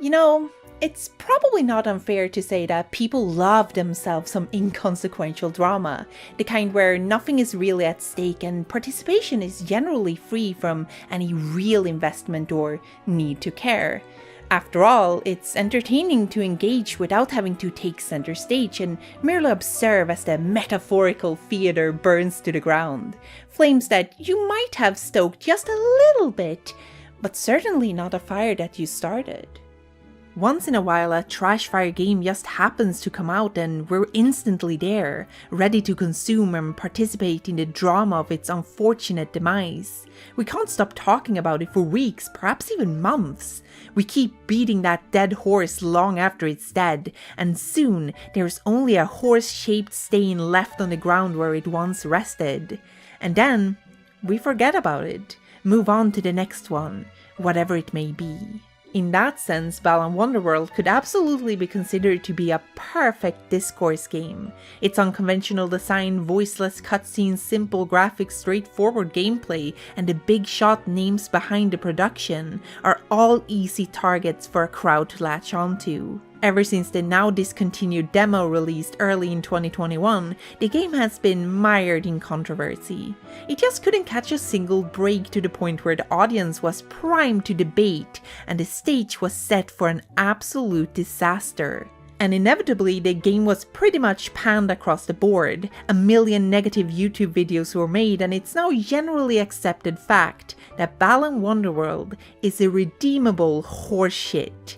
You know, it's probably not unfair to say that people love themselves some inconsequential drama, the kind where nothing is really at stake and participation is generally free from any real investment or need to care. After all, it's entertaining to engage without having to take center stage and merely observe as the metaphorical theater burns to the ground. Flames that you might have stoked just a little bit, but certainly not a fire that you started. Once in a while, a trash fire game just happens to come out and we're instantly there, ready to consume and participate in the drama of its unfortunate demise. We can't stop talking about it for weeks, perhaps even months. We keep beating that dead horse long after it's dead, and soon there's only a horse-shaped stain left on the ground where it once rested. And then, we forget about it, move on to the next one, whatever it may be. In that sense, Balan Wonderworld could absolutely be considered to be a perfect discourse game. Its unconventional design, voiceless cutscenes, simple graphics, straightforward gameplay, and the big shot names behind the production are all easy targets for a crowd to latch onto. Ever since the now discontinued demo released early in 2021, the game has been mired in controversy. It just couldn't catch a single break to the point where the audience was primed to debate, and the stage was set for an absolute disaster. And inevitably, the game was pretty much panned across the board. A million negative YouTube videos were made, and it's now generally accepted fact that Balan Wonderworld is a redeemable horseshit.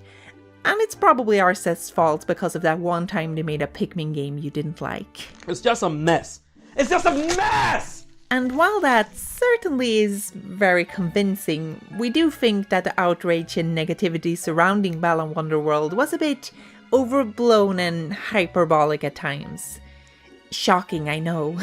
And it's probably RSS fault because of that one time they made a Pikmin game you didn't like. It's just a mess. It's just a mess! And while that certainly is very convincing, we do think that the outrage and negativity surrounding Balan Wonderworld was a bit overblown and hyperbolic at times. Shocking, I know.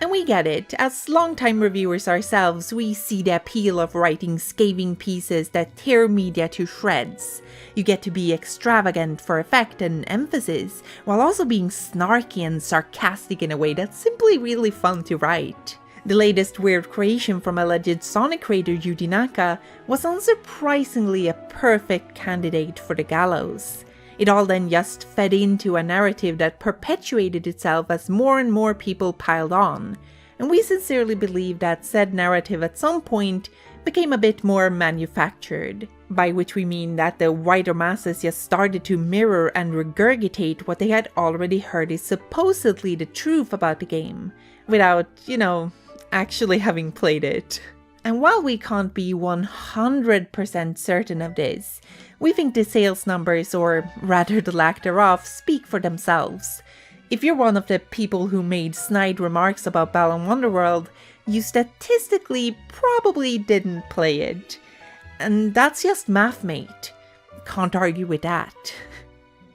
And we get it. As longtime reviewers ourselves, we see the appeal of writing scathing pieces that tear media to shreds. You get to be extravagant for effect and emphasis, while also being snarky and sarcastic in a way that's simply really fun to write. The latest weird creation from alleged Sonic creator Yuji Naka was unsurprisingly a perfect candidate for the gallows. It all then just fed into a narrative that perpetuated itself as more and more people piled on, and we sincerely believe that said narrative at some point became a bit more manufactured, by which we mean that the wider masses just started to mirror and regurgitate what they had already heard is supposedly the truth about the game, without, actually having played it. And while we can't be 100% certain of this, we think the sales numbers, or rather the lack thereof, speak for themselves. If you're one of the people who made snide remarks about Balan Wonderworld, you statistically probably didn't play it. And that's just math, mate. Can't argue with that.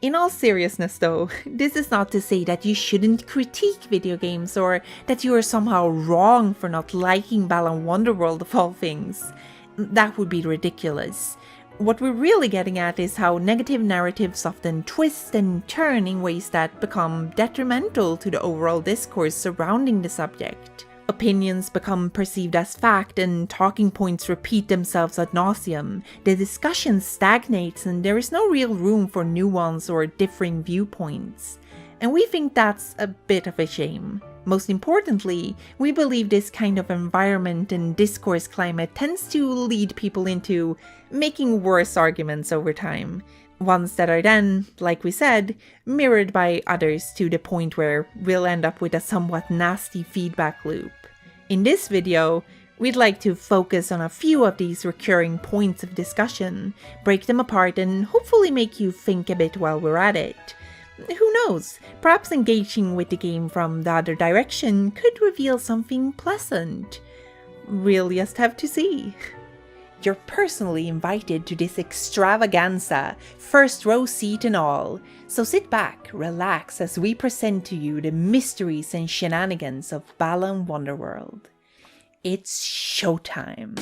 In all seriousness though, this is not to say that you shouldn't critique video games or that you are somehow wrong for not liking Balan Wonderworld of all things. That would be ridiculous. What we're really getting at is how negative narratives often twist and turn in ways that become detrimental to the overall discourse surrounding the subject. Opinions become perceived as fact and talking points repeat themselves ad nauseum. The discussion stagnates and there is no real room for nuance or differing viewpoints. And we think that's a bit of a shame. Most importantly, we believe this kind of environment and discourse climate tends to lead people into making worse arguments over time. Ones that are then, like we said, mirrored by others to the point where we'll end up with a somewhat nasty feedback loop. In this video, we'd like to focus on a few of these recurring points of discussion, break them apart and hopefully make you think a bit while we're at it. Who knows, perhaps engaging with the game from the other direction could reveal something pleasant. We'll just have to see. You're personally invited to this extravaganza, first row seat and all. So sit back, relax as we present to you the mysteries and shenanigans of Balan Wonderworld. It's showtime.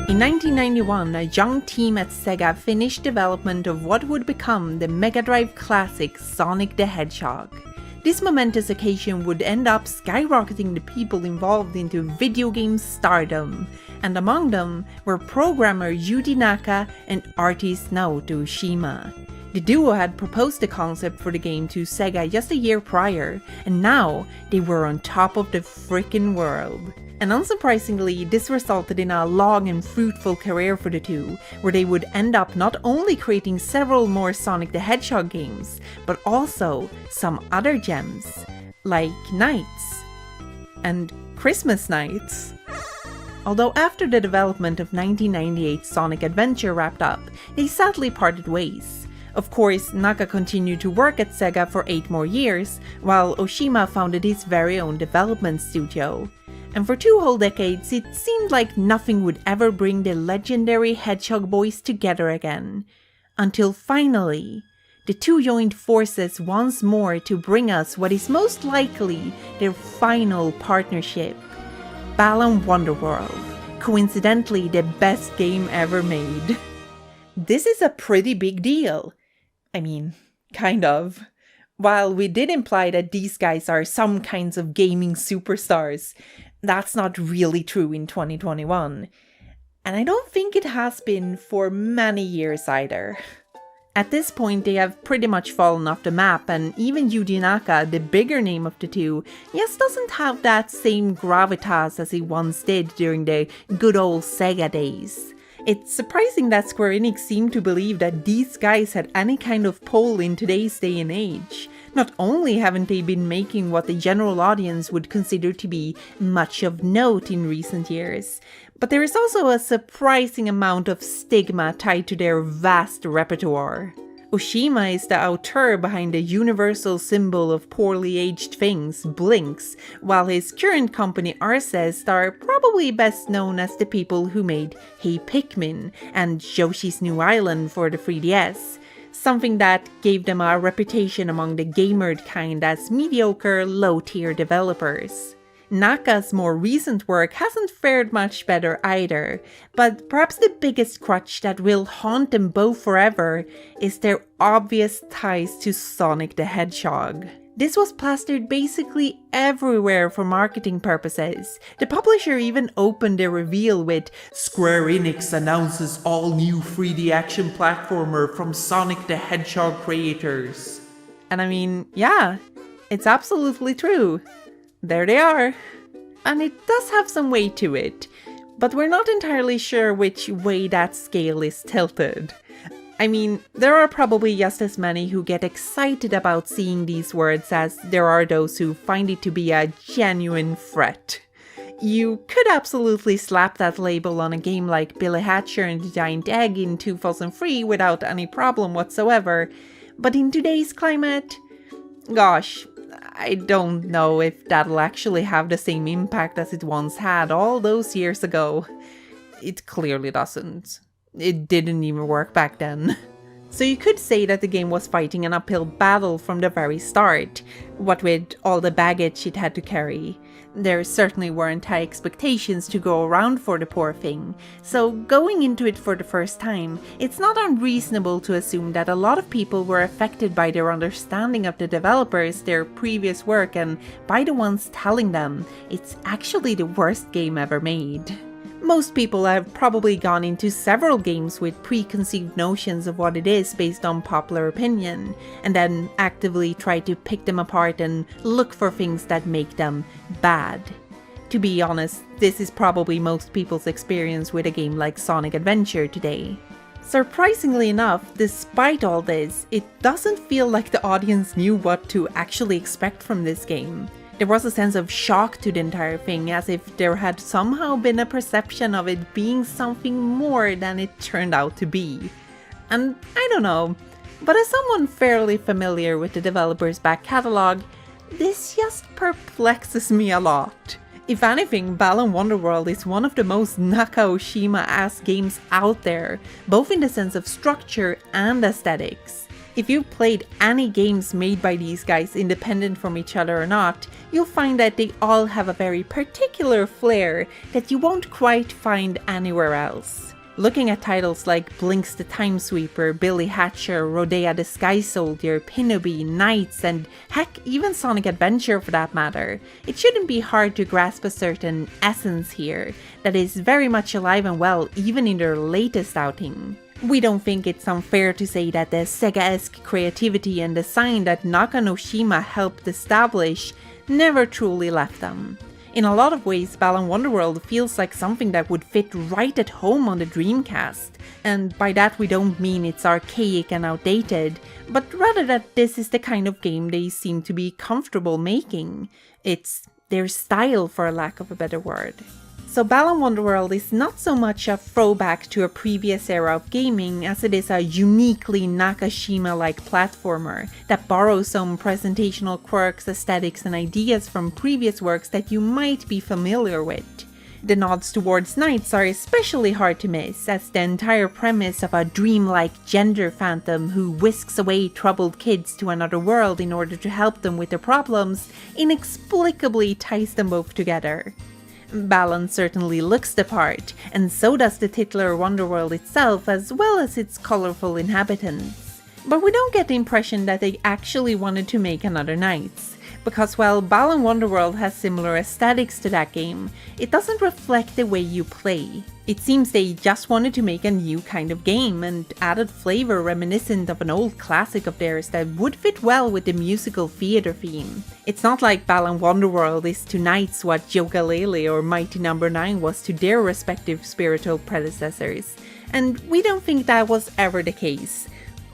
In 1991, a young team at Sega finished development of what would become the Mega Drive classic Sonic the Hedgehog. This momentous occasion would end up skyrocketing the people involved into video game stardom, and among them were programmer Yuji Naka and artist Naoto Oshima. The duo had proposed the concept for the game to Sega just a year prior, and now they were on top of the frickin' world. And unsurprisingly, this resulted in a long and fruitful career for the two, where they would end up not only creating several more Sonic the Hedgehog games, but also some other gems, like Nights and Christmas Nights. Although after the development of 1998 Sonic Adventure wrapped up, they sadly parted ways. Of course, Naka continued to work at Sega for 8 more years, while Oshima founded his very own development studio. And for 2 whole decades, it seemed like nothing would ever bring the legendary Hedgehog boys together again. Until finally, the two joined forces once more to bring us what is most likely their final partnership, Balan Wonderworld, coincidentally the best game ever made. This is a pretty big deal. I mean, kind of. While we did imply that these guys are some kinds of gaming superstars, that's not really true in 2021. And I don't think it has been for many years either. At this point, they have pretty much fallen off the map, and even Yuji Naka, the bigger name of the two, just doesn't have that same gravitas as he once did during the good old Sega days. It's surprising that Square Enix seemed to believe that these guys had any kind of pull in today's day and age. Not only haven't they been making what the general audience would consider to be much of note in recent years, but there is also a surprising amount of stigma tied to their vast repertoire. Oshima is the auteur behind the universal symbol of poorly aged things, Blinx, while his current company Arcest are probably best known as the people who made Hey Pikmin and Yoshi's New Island for the 3DS, something that gave them a reputation among the gamer kind as mediocre, low-tier developers. Naka's more recent work hasn't fared much better either, but perhaps the biggest crutch that will haunt them both forever is their obvious ties to Sonic the Hedgehog. This was plastered basically everywhere for marketing purposes. The publisher even opened their reveal with "Square Enix announces all new 3D action platformer from Sonic the Hedgehog creators." And I mean, yeah, it's absolutely true. There they are. And it does have some weight to it, but we're not entirely sure which way that scale is tilted. I mean, there are probably just as many who get excited about seeing these words as there are those who find it to be a genuine threat. You could absolutely slap that label on a game like Billy Hatcher and the Giant Egg in 2003 without any problem whatsoever, but in today's climate, gosh, I don't know if that'll actually have the same impact as it once had all those years ago. It clearly doesn't. It didn't even work back then. So you could say that the game was fighting an uphill battle from the very start, what with all the baggage it had to carry. There certainly weren't high expectations to go around for the poor thing, so going into it for the first time, it's not unreasonable to assume that a lot of people were affected by their understanding of the developers, their previous work, and by the ones telling them it's actually the worst game ever made. Most people have probably gone into several games with preconceived notions of what it is based on popular opinion, and then actively try to pick them apart and look for things that make them bad. To be honest, this is probably most people's experience with a game like Sonic Adventure today. Surprisingly enough, despite all this, it doesn't feel like the audience knew what to actually expect from this game. There was a sense of shock to the entire thing, as if there had somehow been a perception of it being something more than it turned out to be. And I don't know, but as someone fairly familiar with the developer's back catalog, this just perplexes me a lot. If anything, Balan Wonderworld is one of the most Naka Oshima-ass games out there, both in the sense of structure and aesthetics. If you played any games made by these guys independent from each other or not, you'll find that they all have a very particular flair that you won't quite find anywhere else. Looking at titles like Blinx the Time Sweeper, Billy Hatcher, Rodea the Sky Soldier, Pinobi, Knights, and heck, even Sonic Adventure for that matter, it shouldn't be hard to grasp a certain essence here that is very much alive and well even in their latest outing. We don't think it's unfair to say that the Sega-esque creativity and design that Nakanoshima helped establish never truly left them. In a lot of ways, Balan Wonderworld feels like something that would fit right at home on the Dreamcast. And by that we don't mean it's archaic and outdated, but rather that this is the kind of game they seem to be comfortable making. It's their style, for lack of a better word. So Balan Wonderworld is not so much a throwback to a previous era of gaming as it is a uniquely Nakashima-like platformer that borrows some presentational quirks, aesthetics and ideas from previous works that you might be familiar with. The nods towards Knights are especially hard to miss, as the entire premise of a dreamlike gender phantom who whisks away troubled kids to another world in order to help them with their problems inexplicably ties them both together. Balan certainly looks the part, and so does the titular Wonderworld itself as well as its colorful inhabitants. But we don't get the impression that they actually wanted to make another Knights, because while Balan Wonderworld has similar aesthetics to that game, it doesn't reflect the way you play. It seems they just wanted to make a new kind of game and added flavor reminiscent of an old classic of theirs that would fit well with the musical theater theme. It's not like Balan Wonderworld is to Knights what Yooka-Laylee or Mighty No. 9 was to their respective spiritual predecessors, and we don't think that was ever the case,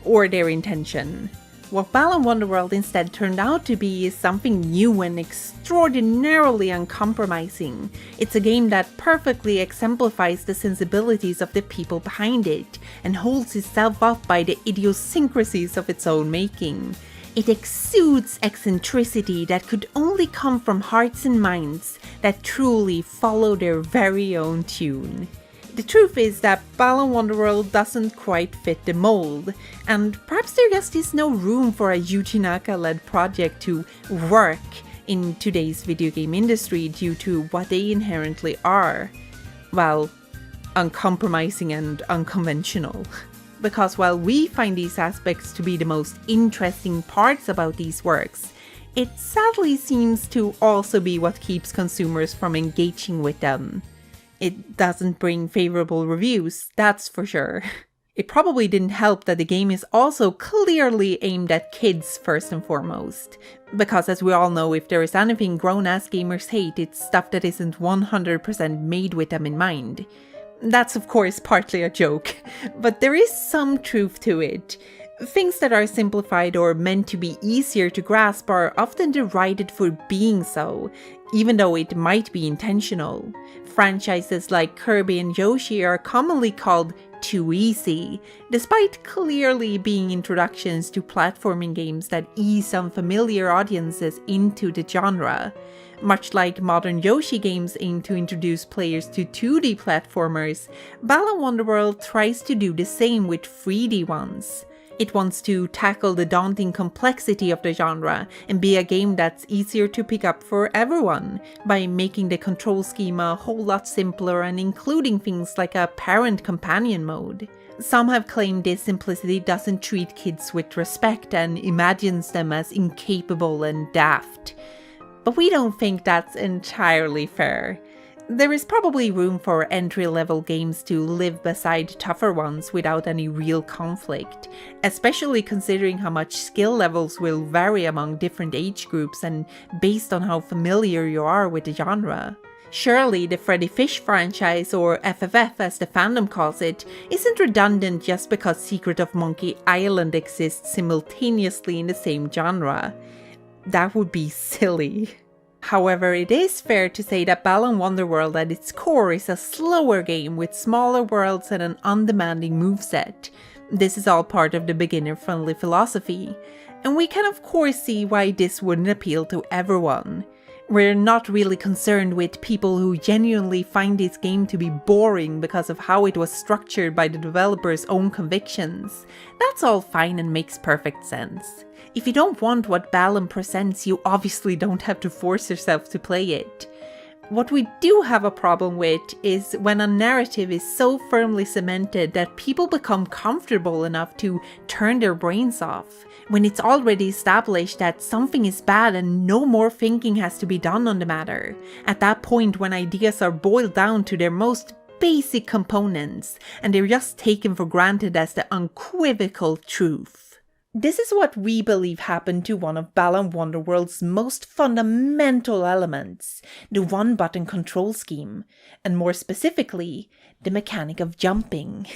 or their intention. What Balan Wonderworld instead turned out to be is something new and extraordinarily uncompromising. It's a game that perfectly exemplifies the sensibilities of the people behind it, and holds itself up by the idiosyncrasies of its own making. It exudes eccentricity that could only come from hearts and minds that truly follow their very own tune. The truth is that Balan Wonderworld doesn't quite fit the mold, and perhaps there just is no room for a Yuji Naka-led project to work in today's video game industry due to what they inherently are. Well, uncompromising and unconventional. Because while we find these aspects to be the most interesting parts about these works, it sadly seems to also be what keeps consumers from engaging with them. It doesn't bring favorable reviews, that's for sure. It probably didn't help that the game is also clearly aimed at kids first and foremost. Because as we all know, if there is anything grown-ass gamers hate, it's stuff that isn't 100% made with them in mind. That's of course partly a joke, but there is some truth to it. Things that are simplified or meant to be easier to grasp are often derided for being so, even though it might be intentional. Franchises like Kirby and Yoshi are commonly called too easy, despite clearly being introductions to platforming games that ease unfamiliar audiences into the genre. Much like modern Yoshi games aim to introduce players to 2D platformers, Balan Wonderworld tries to do the same with 3D ones. It wants to tackle the daunting complexity of the genre and be a game that's easier to pick up for everyone by making the control scheme a whole lot simpler and including things like a parent companion mode. Some have claimed this simplicity doesn't treat kids with respect and imagines them as incapable and daft. But we don't think that's entirely fair. There is probably room for entry-level games to live beside tougher ones without any real conflict, especially considering how much skill levels will vary among different age groups and based on how familiar you are with the genre. Surely the Freddy Fish franchise, or FFF as the fandom calls it, isn't redundant just because Secret of Monkey Island exists simultaneously in the same genre. That would be silly. However, it is fair to say that Balan Wonderworld at its core is a slower game with smaller worlds and an undemanding moveset. This is all part of the beginner-friendly philosophy, and we can of course see why this wouldn't appeal to everyone. We're not really concerned with people who genuinely find this game to be boring because of how it was structured by the developer's own convictions. That's all fine and makes perfect sense. If you don't want what Balan presents, you obviously don't have to force yourself to play it. What we do have a problem with is when a narrative is so firmly cemented that people become comfortable enough to turn their brains off, when it's already established that something is bad and no more thinking has to be done on the matter. At that point, when ideas are boiled down to their most basic components and they're just taken for granted as the unequivocal truth. This is what we believe happened to one of Balan Wonderworld's most fundamental elements, the one-button control scheme, and more specifically, the mechanic of jumping.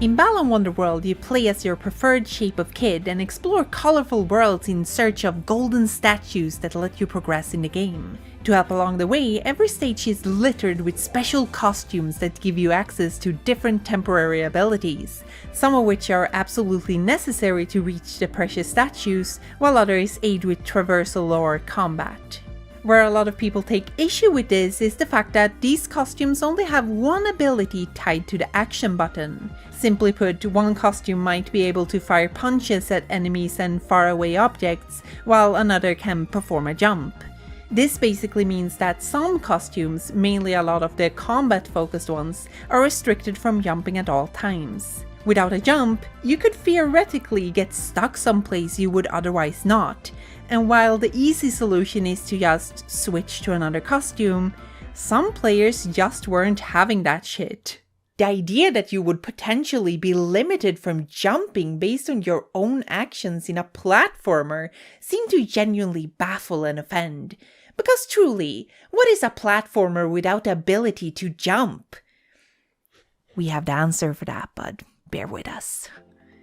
In Balan Wonderworld, you play as your preferred shape of kid and explore colorful worlds in search of golden statues that let you progress in the game. To help along the way, every stage is littered with special costumes that give you access to different temporary abilities, some of which are absolutely necessary to reach the precious statues, while others aid with traversal or combat. Where a lot of people take issue with this is the fact that these costumes only have one ability tied to the action button. Simply put, one costume might be able to fire punches at enemies and faraway objects, while another can perform a jump. This basically means that some costumes, mainly a lot of the combat-focused ones, are restricted from jumping at all times. Without a jump, you could theoretically get stuck someplace you would otherwise not, and while the easy solution is to just switch to another costume, some players just weren't having that shit. The idea that you would potentially be limited from jumping based on your own actions in a platformer seemed to genuinely baffle and offend. Because truly, what is a platformer without the ability to jump? We have the answer for that, but bear with us.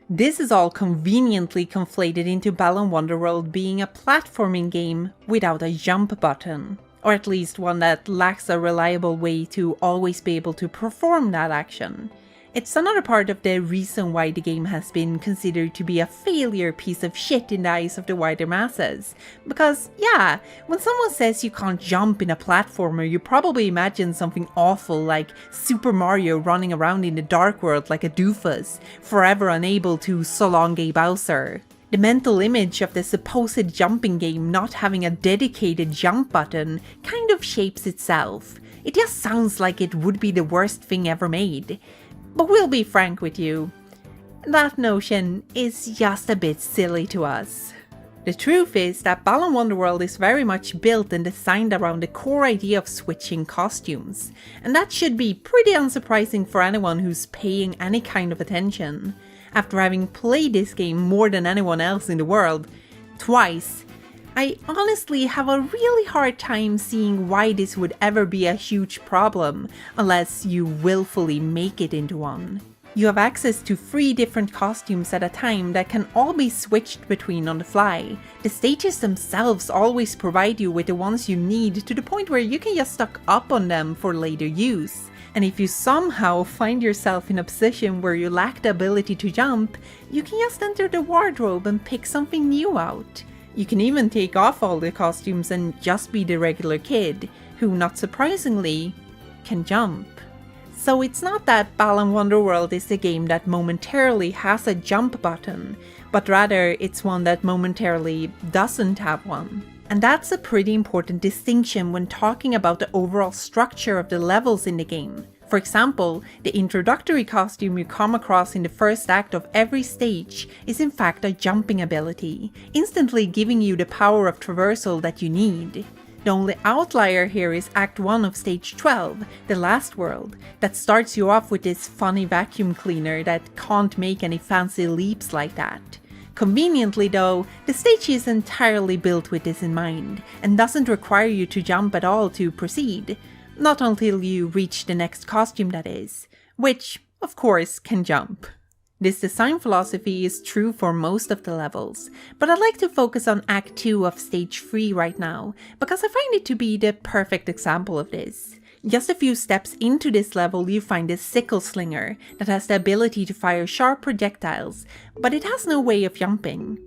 This is all conveniently conflated into Balan Wonderworld being a platforming game without a jump button, or at least one that lacks a reliable way to always be able to perform that action. It's another part of the reason why the game has been considered to be a failure piece of shit in the eyes of the wider masses. Because, yeah, when someone says you can't jump in a platformer, you probably imagine something awful like Super Mario running around in the Dark World like a doofus, forever unable to Solonge Bowser. The mental image of the supposed jumping game not having a dedicated jump button kind of shapes itself. It just sounds like it would be the worst thing ever made. But we'll be frank with you, that notion is just a bit silly to us. The truth is that Balan Wonderworld is very much built and designed around the core idea of switching costumes, and that should be pretty unsurprising for anyone who's paying any kind of attention. After having played this game more than anyone else in the world, twice, I honestly have a really hard time seeing why this would ever be a huge problem, unless you willfully make it into one. You have access to 3 different costumes at a time that can all be switched between on the fly. The stages themselves always provide you with the ones you need to the point where you can just stock up on them for later use. And if you somehow find yourself in a position where you lack the ability to jump, you can just enter the wardrobe and pick something new out. You can even take off all the costumes and just be the regular kid, who, not surprisingly, can jump. So it's not that Balan Wonderworld is a game that momentarily has a jump button, but rather it's one that momentarily doesn't have one. And that's a pretty important distinction when talking about the overall structure of the levels in the game. For example, the introductory costume you come across in the first act of every stage is in fact a jumping ability, instantly giving you the power of traversal that you need. The only outlier here is Act 1 of Stage 12, the last world, that starts you off with this funny vacuum cleaner that can't make any fancy leaps like that. Conveniently though, the stage is entirely built with this in mind, and doesn't require you to jump at all to proceed. Not until you reach the next costume, that is, which, of course, can jump. This design philosophy is true for most of the levels, but I'd like to focus on Act 2 of Stage 3 right now, because I find it to be the perfect example of this. Just a few steps into this level you find a sickle slinger that has the ability to fire sharp projectiles, but it has no way of jumping.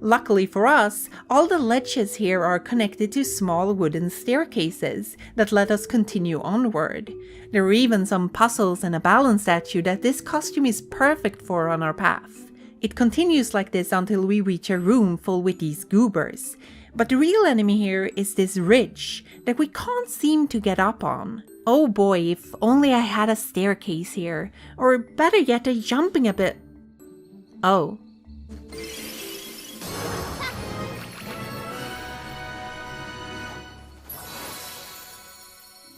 Luckily for us, all the ledges here are connected to small wooden staircases that let us continue onward. There are even some puzzles and a balance statue that this costume is perfect for on our path. It continues like this until we reach a room full with these goobers. But the real enemy here is this ridge that we can't seem to get up on. Oh boy, if only I had a staircase here, or better yet a jumping a bit. Oh.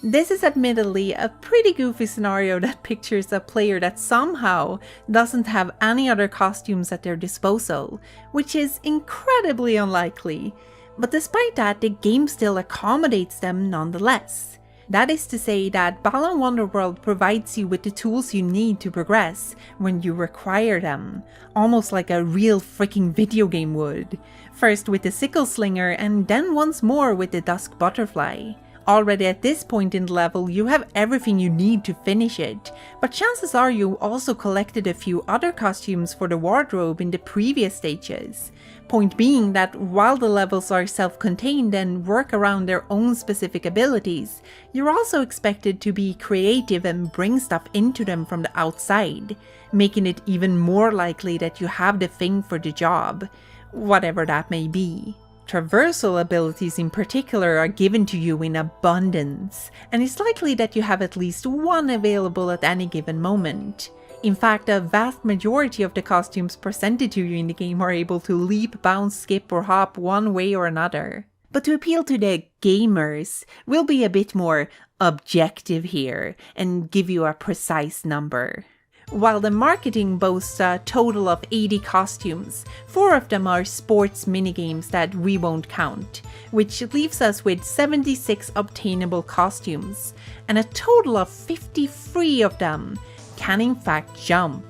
This is admittedly a pretty goofy scenario that pictures a player that somehow doesn't have any other costumes at their disposal, which is incredibly unlikely. But despite that, the game still accommodates them nonetheless. That is to say that Balan Wonderworld provides you with the tools you need to progress when you require them, almost like a real freaking video game would. First with the Sickle Slinger and then once more with the Dusk Butterfly. Already at this point in the level, you have everything you need to finish it, but chances are you also collected a few other costumes for the wardrobe in the previous stages. Point being that while the levels are self-contained and work around their own specific abilities, you're also expected to be creative and bring stuff into them from the outside, making it even more likely that you have the thing for the job, whatever that may be. Traversal abilities in particular are given to you in abundance, and it's likely that you have at least one available at any given moment. In fact, a vast majority of the costumes presented to you in the game are able to leap, bounce, skip, or hop one way or another. But to appeal to the gamers, we'll be a bit more objective here and give you a precise number. While the marketing boasts a total of 80 costumes, 4 of them are sports minigames that we won't count, which leaves us with 76 obtainable costumes, and a total of 53 of them can in fact jump.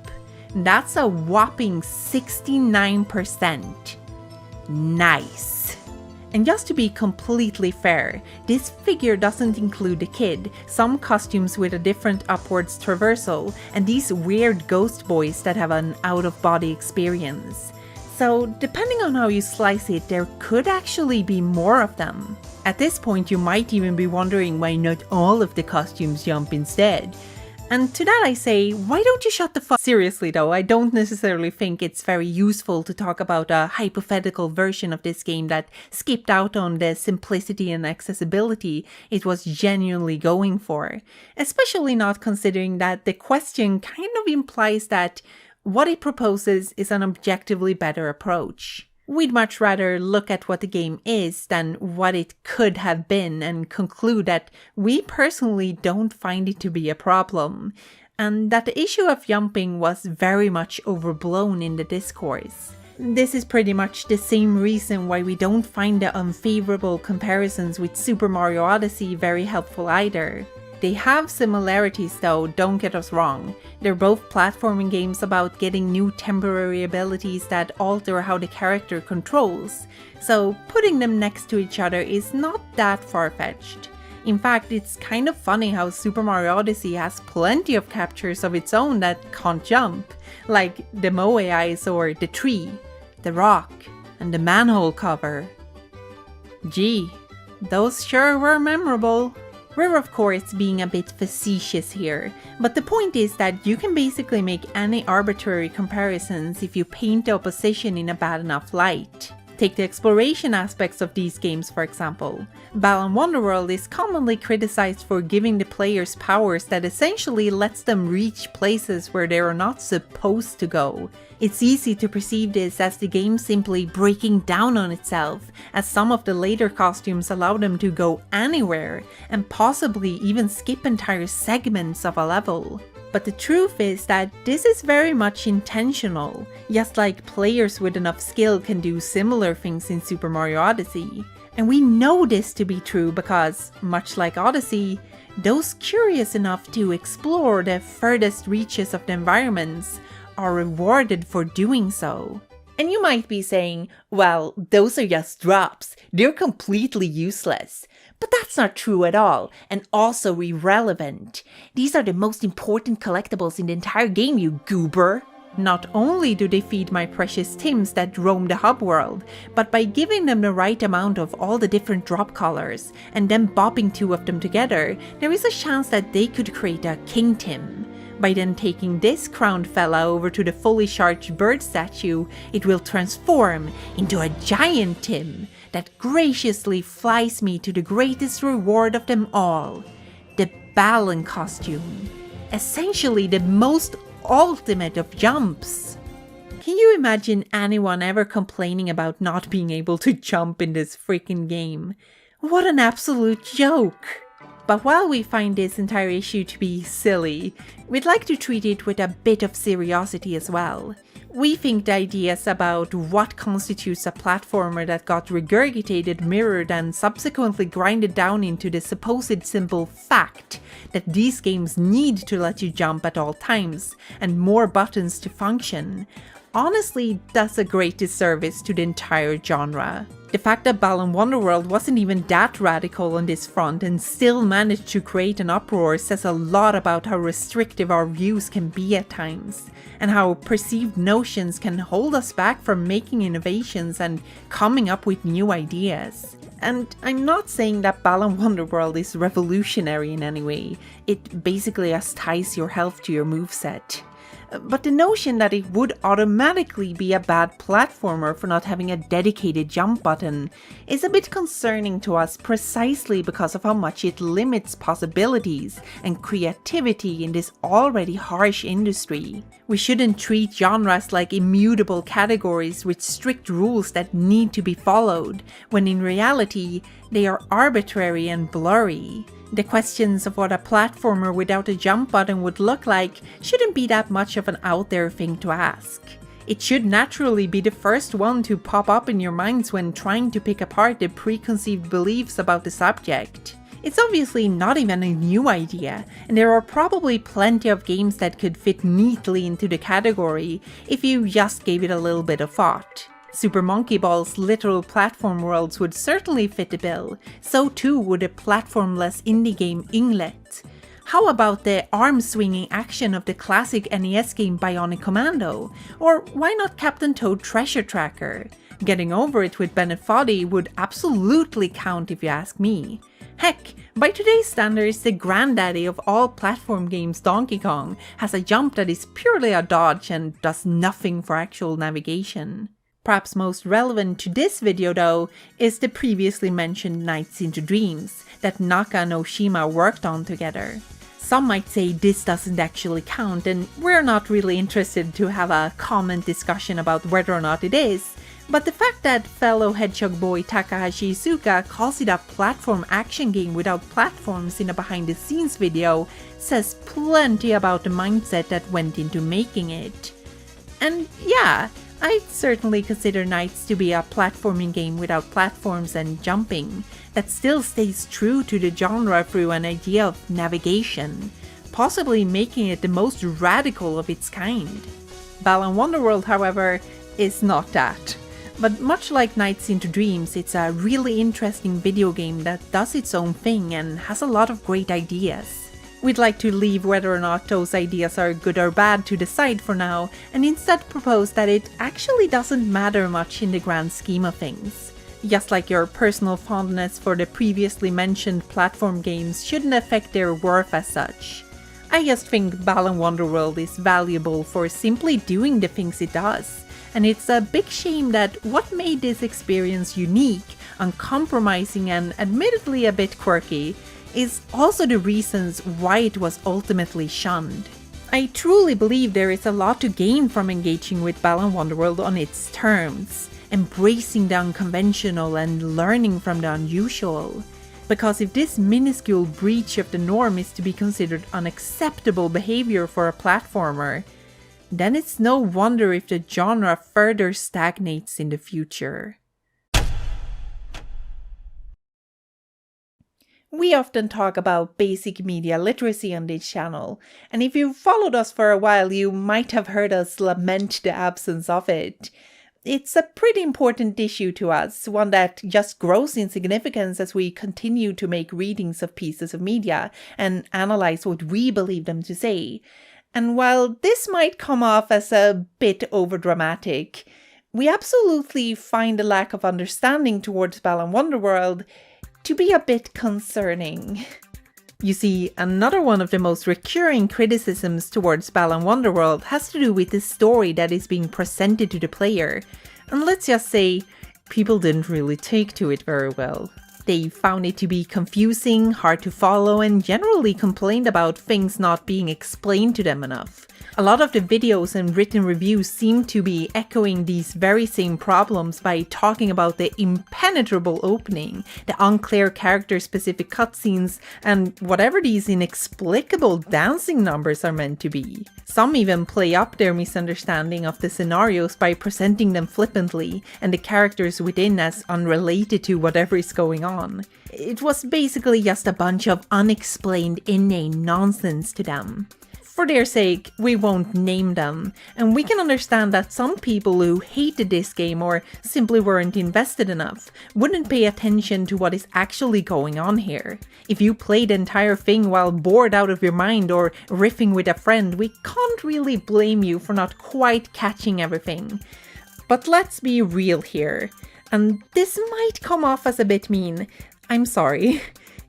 That's a whopping 69%. Nice. And just to be completely fair, this figure doesn't include the kid, some costumes with a different upwards traversal, and these weird ghost boys that have an out-of-body experience. So depending on how you slice it, there could actually be more of them. At this point you might even be wondering why not all of the costumes jump instead. And to that I say, why don't you shut the fuck? Seriously though, I don't necessarily think it's very useful to talk about a hypothetical version of this game that skipped out on the simplicity and accessibility it was genuinely going for. Especially not considering that the question kind of implies that what it proposes is an objectively better approach. We'd much rather look at what the game is than what it could have been and conclude that we personally don't find it to be a problem, and that the issue of jumping was very much overblown in the discourse. This is pretty much the same reason why we don't find the unfavorable comparisons with Super Mario Odyssey very helpful either. They have similarities though, don't get us wrong. They're both platforming games about getting new temporary abilities that alter how the character controls, so putting them next to each other is not that far-fetched. In fact, it's kind of funny how Super Mario Odyssey has plenty of captures of its own that can't jump, like the Moe Eyes or the tree, the rock, and the manhole cover. Gee, those sure were memorable. We're of course being a bit facetious here, but the point is that you can basically make any arbitrary comparisons if you paint the opposition in a bad enough light. Take the exploration aspects of these games for example. Balan Wonderworld is commonly criticized for giving the players powers that essentially lets them reach places where they are not supposed to go. It's easy to perceive this as the game simply breaking down on itself, as some of the later costumes allow them to go anywhere, and possibly even skip entire segments of a level. But the truth is that this is very much intentional, just like players with enough skill can do similar things in Super Mario Odyssey. And we know this to be true because, much like Odyssey, those curious enough to explore the furthest reaches of the environments are rewarded for doing so. And you might be saying, well, those are just drops, they're completely useless. But that's not true at all, and also irrelevant. These are the most important collectibles in the entire game, you goober. Not only do they feed my precious Tims that roam the hub world, but by giving them the right amount of all the different drop colors, and then bopping 2 of them together, there is a chance that they could create a King Tim. By then taking this crowned fella over to the fully charged bird statue, it will transform into a giant Tim that graciously flies me to the greatest reward of them all, the Balan costume. Essentially the most ultimate of jumps. Can you imagine anyone ever complaining about not being able to jump in this freaking game? What an absolute joke! But while we find this entire issue to be silly, we'd like to treat it with a bit of seriosity as well. We think the ideas about what constitutes a platformer that got regurgitated, mirrored, and subsequently grinded down into the supposed simple fact that these games need to let you jump at all times, and more buttons to function, honestly does a great disservice to the entire genre. The fact that Balan Wonderworld wasn't even that radical on this front and still managed to create an uproar says a lot about how restrictive our views can be at times, and how perceived notions can hold us back from making innovations and coming up with new ideas. And I'm not saying that Balan Wonderworld is revolutionary in any way, it basically just ties your health to your moveset. But the notion that it would automatically be a bad platformer for not having a dedicated jump button is a bit concerning to us precisely because of how much it limits possibilities and creativity in this already harsh industry. We shouldn't treat genres like immutable categories with strict rules that need to be followed, when in reality they are arbitrary and blurry. The questions of what a platformer without a jump button would look like shouldn't be that much of an out there thing to ask. It should naturally be the first one to pop up in your minds when trying to pick apart the preconceived beliefs about the subject. It's obviously not even a new idea, and there are probably plenty of games that could fit neatly into the category if you just gave it a little bit of thought. Super Monkey Ball's literal platform worlds would certainly fit the bill, so too would a platformless indie game Inglet. How about the arm-swinging action of the classic NES game Bionic Commando? Or why not Captain Toad Treasure Tracker? Getting over it with Bennett Foddy would absolutely count if you ask me. Heck, by today's standards, the granddaddy of all platform games, Donkey Kong, has a jump that is purely a dodge and does nothing for actual navigation. Perhaps most relevant to this video though is the previously mentioned Nights into Dreams that Naka and Oshima worked on together. Some might say this doesn't actually count, and we're not really interested to have a comment discussion about whether or not it is, but the fact that fellow hedgehog boy Takahashi Iizuka calls it a platform action game without platforms in a behind the scenes video says plenty about the mindset that went into making it. And yeah, I'd certainly consider Nights to be a platforming game without platforms and jumping, that still stays true to the genre through an idea of navigation, possibly making it the most radical of its kind. Balan Wonderworld, however, is not that. But much like Nights into Dreams, it's a really interesting video game that does its own thing and has a lot of great ideas. We'd like to leave whether or not those ideas are good or bad to the side for now, and instead propose that it actually doesn't matter much in the grand scheme of things. Just like your personal fondness for the previously mentioned platform games shouldn't affect their worth as such. I just think Balan Wonderworld is valuable for simply doing the things it does, and it's a big shame that what made this experience unique, uncompromising, and admittedly a bit quirky is also the reasons why it was ultimately shunned. I truly believe there is a lot to gain from engaging with Balan Wonderworld on its terms, embracing the unconventional and learning from the unusual. Because if this minuscule breach of the norm is to be considered unacceptable behavior for a platformer, then it's no wonder if the genre further stagnates in the future. We often talk about basic media literacy on this channel, and if you've followed us for a while, you might have heard us lament the absence of it. It's a pretty important issue to us, one that just grows in significance as we continue to make readings of pieces of media and analyze what we believe them to say. And while this might come off as a bit overdramatic, we absolutely find the lack of understanding towards Balan Wonderworld to be a bit concerning. You see, another one of the most recurring criticisms towards Balan Wonderworld has to do with the story that is being presented to the player. And let's just say, people didn't really take to it very well. They found it to be confusing, hard to follow, and generally complained about things not being explained to them enough. A lot of the videos and written reviews seem to be echoing these very same problems by talking about the impenetrable opening, the unclear character-specific cutscenes, and whatever these inexplicable dancing numbers are meant to be. Some even play up their misunderstanding of the scenarios by presenting them flippantly, and the characters within as unrelated to whatever is going on. It was basically just a bunch of unexplained inane nonsense to them. For their sake, we won't name them, and we can understand that some people who hated this game or simply weren't invested enough wouldn't pay attention to what is actually going on here. If you play the entire thing while bored out of your mind or riffing with a friend, we can't really blame you for not quite catching everything. But let's be real here, and this might come off as a bit mean. I'm sorry.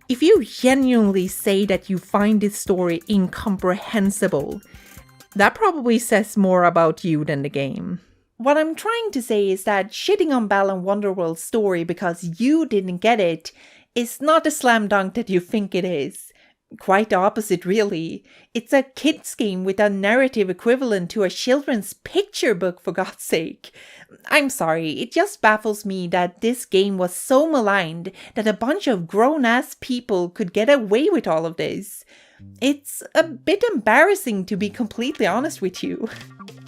If you genuinely say that you find this story incomprehensible, that probably says more about you than the game. What I'm trying to say is that shitting on Balan Wonderworld's story because you didn't get it is not a slam dunk that you think it is. Quite the opposite, really. It's a kids game with a narrative equivalent to a children's picture book, for God's sake. I'm sorry, it just baffles me that this game was so maligned that a bunch of grown-ass people could get away with all of this. It's a bit embarrassing, to be completely honest with you.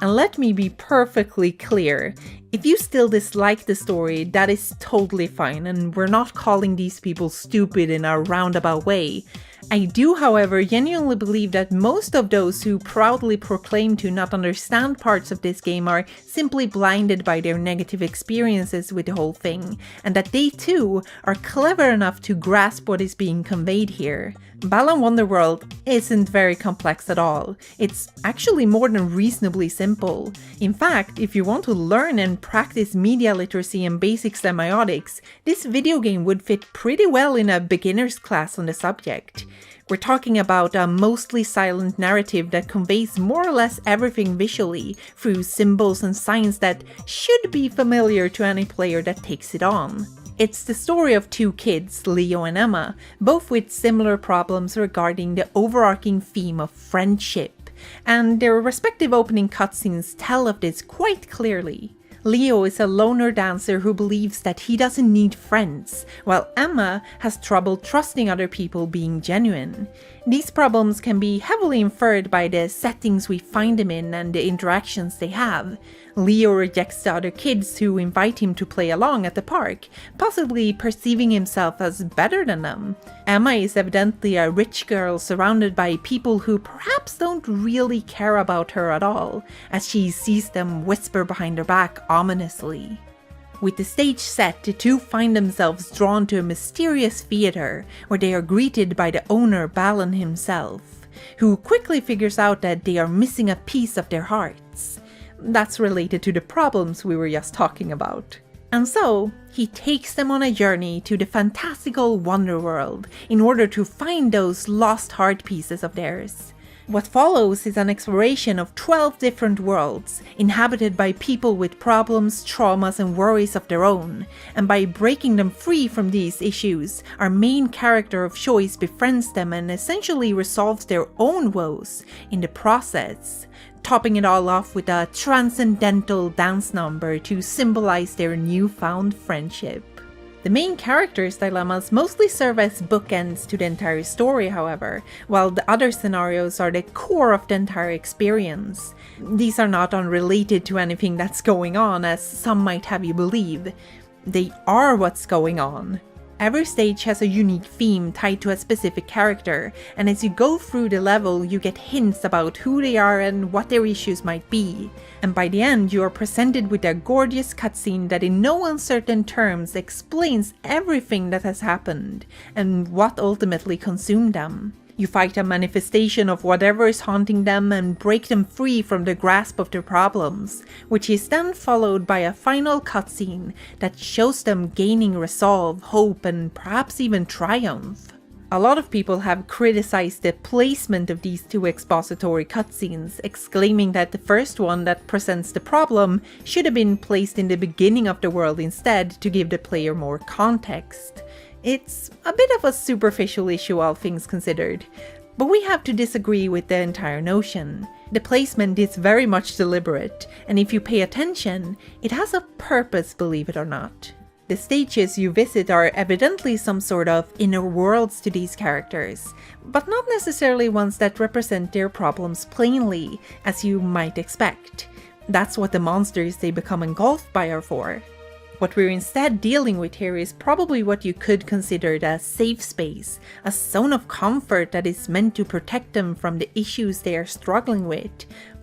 And let me be perfectly clear, if you still dislike the story, that is totally fine, and we're not calling these people stupid in a roundabout way. I do, however, genuinely believe that most of those who proudly proclaim to not understand parts of this game are simply blinded by their negative experiences with the whole thing, and that they too are clever enough to grasp what is being conveyed here. Balan Wonderworld isn't very complex at all. It's actually more than reasonably simple. In fact, if you want to learn and practice media literacy and basic semiotics, this video game would fit pretty well in a beginner's class on the subject. We're talking about a mostly silent narrative that conveys more or less everything visually through symbols and signs that should be familiar to any player that takes it on. It's the story of two kids, Leo and Emma, both with similar problems regarding the overarching theme of friendship, and their respective opening cutscenes tell of this quite clearly. Leo is a loner dancer who believes that he doesn't need friends, while Emma has trouble trusting other people being genuine. These problems can be heavily inferred by the settings we find them in and the interactions they have. Leo rejects the other kids who invite him to play along at the park, possibly perceiving himself as better than them. Emma is evidently a rich girl surrounded by people who perhaps don't really care about her at all, as she sees them whisper behind her back ominously. With the stage set, the two find themselves drawn to a mysterious theater, where they are greeted by the owner Balan himself, who quickly figures out that they are missing a piece of their hearts. That's related to the problems we were just talking about. And so, he takes them on a journey to the fantastical Wonderworld in order to find those lost heart pieces of theirs. What follows is an exploration of 12 different worlds, inhabited by people with problems, traumas and worries of their own, and by breaking them free from these issues, our main character of choice befriends them and essentially resolves their own woes in the process, topping it all off with a transcendental dance number to symbolize their newfound friendship. The main characters' dilemmas mostly serve as bookends to the entire story, however, while the other scenarios are the core of the entire experience. These are not unrelated to anything that's going on, as some might have you believe. They are what's going on. Every stage has a unique theme tied to a specific character, and as you go through the level you get hints about who they are and what their issues might be. And by the end you are presented with a gorgeous cutscene that in no uncertain terms explains everything that has happened, and what ultimately consumed them. You fight a manifestation of whatever is haunting them and break them free from the grasp of their problems, which is then followed by a final cutscene that shows them gaining resolve, hope, and perhaps even triumph. A lot of people have criticized the placement of these two expository cutscenes, exclaiming that the first one that presents the problem should have been placed in the beginning of the world instead to give the player more context. It's a bit of a superficial issue, all things considered, but we have to disagree with the entire notion. The placement is very much deliberate, and if you pay attention, it has a purpose, believe it or not. The stages you visit are evidently some sort of inner worlds to these characters, but not necessarily ones that represent their problems plainly, as you might expect. That's what the monsters they become engulfed by are for. What we're instead dealing with here is probably what you could consider a safe space, a zone of comfort that is meant to protect them from the issues they are struggling with,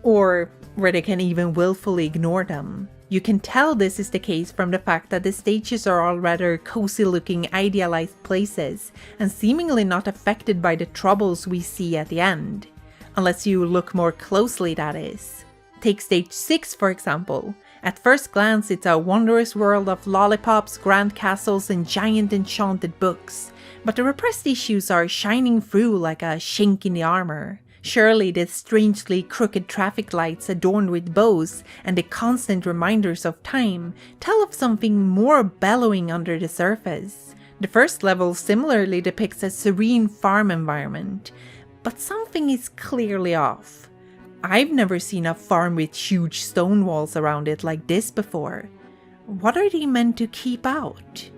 or where they can even willfully ignore them. You can tell this is the case from the fact that the stages are all rather cozy-looking idealized places, and seemingly not affected by the troubles we see at the end. Unless you look more closely, that is. Take stage 6 for example. At first glance it's a wondrous world of lollipops, grand castles, and giant enchanted books, but the repressed issues are shining through like a chink in the armor. Surely the strangely crooked traffic lights adorned with bows and the constant reminders of time tell of something more bellowing under the surface. The first level similarly depicts a serene farm environment, but something is clearly off. I've never seen a farm with huge stone walls around it like this before. What are they meant to keep out?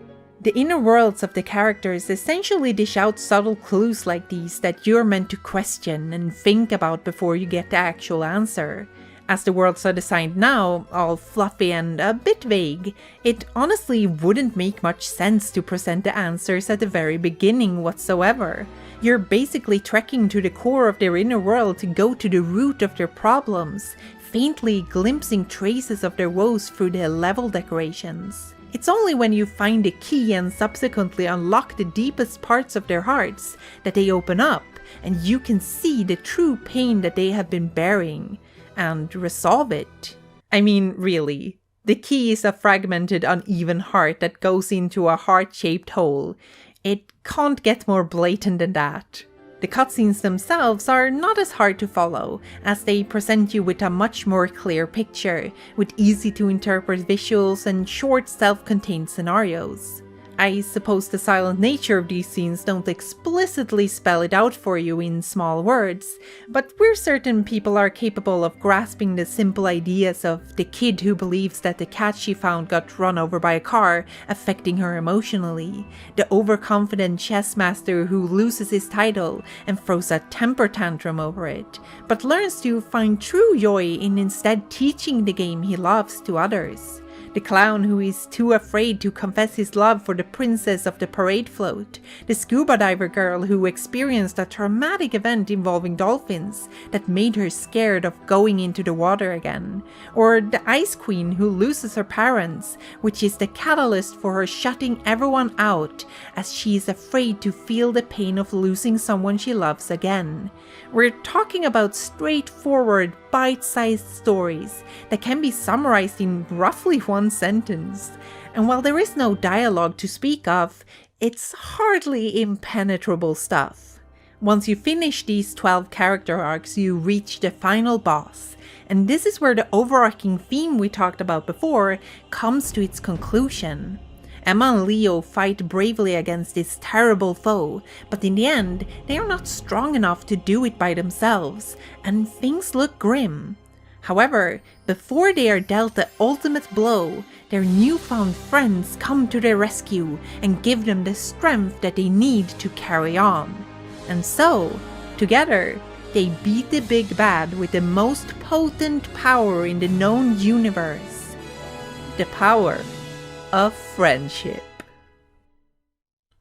The inner worlds of the characters essentially dish out subtle clues like these that you're meant to question and think about before you get the actual answer. As the worlds are designed now, all fluffy and a bit vague, it honestly wouldn't make much sense to present the answers at the very beginning whatsoever. You're basically trekking to the core of their inner world to go to the root of their problems, faintly glimpsing traces of their woes through the level decorations. It's only when you find the key and subsequently unlock the deepest parts of their hearts that they open up, and you can see the true pain that they have been bearing, and resolve it. I mean, really. The key is a fragmented, uneven heart that goes into a heart-shaped hole. It can't get more blatant than that. The cutscenes themselves are not as hard to follow, as they present you with a much more clear picture, with easy to interpret visuals and short self-contained scenarios. I suppose the silent nature of these scenes don't explicitly spell it out for you in small words, but we're certain people are capable of grasping the simple ideas of the kid who believes that the cat she found got run over by a car, affecting her emotionally, the overconfident chess master who loses his title and throws a temper tantrum over it, but learns to find true joy in instead teaching the game he loves to others. The clown who is too afraid to confess his love for the princess of the parade float, the scuba diver girl who experienced a traumatic event involving dolphins that made her scared of going into the water again, or the ice queen who loses her parents, which is the catalyst for her shutting everyone out as she is afraid to feel the pain of losing someone she loves again. We're talking about straightforward, bite-sized stories that can be summarized in roughly one sentence, and while there is no dialogue to speak of, it's hardly impenetrable stuff. Once you finish these 12 character arcs, you reach the final boss, and this is where the overarching theme we talked about before comes to its conclusion. Emma and Leo fight bravely against this terrible foe, but in the end, they are not strong enough to do it by themselves, and things look grim. However, before they are dealt the ultimate blow, their newfound friends come to their rescue and give them the strength that they need to carry on. And so, together, they beat the big bad with the most potent power in the known universe. The power of friendship.